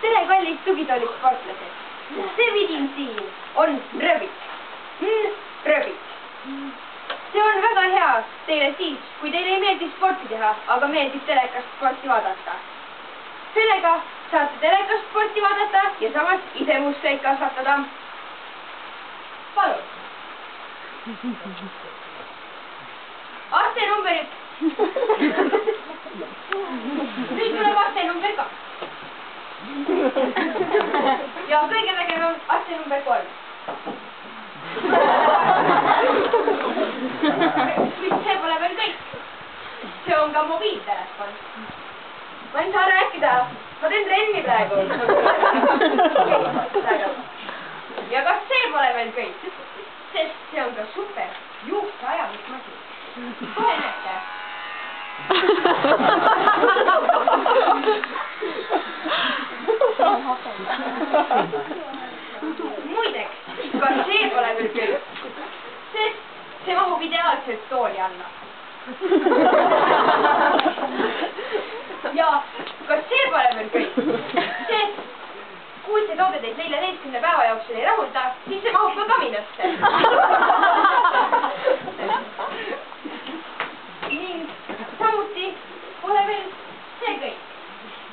tere, kallid tugitoolid sportlased. See vidin siin on röövik. Röövik. See on väga hea teile siis, kui teile ei meeldi sporti teha, aga meeldib telekast sporti vaadata. Sellega saate telekast sporti vaadata ja samas ise muskleid kasvatada. Palun. Aste number 1. Nüüd tuleb aste number 2. Ja kõige vägevam aste number 3. Kuid see pole veel kõik. See on ka mobiiltelefon. Ma ei saa rääkida. Ma teen trenni praegu. Ja kas see pole veel kõik? Sest see on ka super juukseajamismasin. Kohe näete. Muideks, ka see pole veel kõik. Sest see mahub ideaalselt tooli alla. Ja ka see pole veel kõik. Sest kui see toode teid 14 päeva jooksul ei rahulda, siis see mahub ka kaminasse. Ning samuti pole veel see kõik.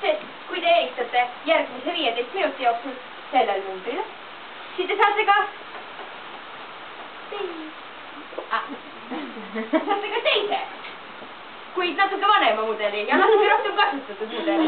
Sest kui te helistate järgmise 15 minuti jooksul sellel numbrile, siis te saate ka teise, kuid natuke vanema mudeli ja natuke rohkem kasutatud mudeli.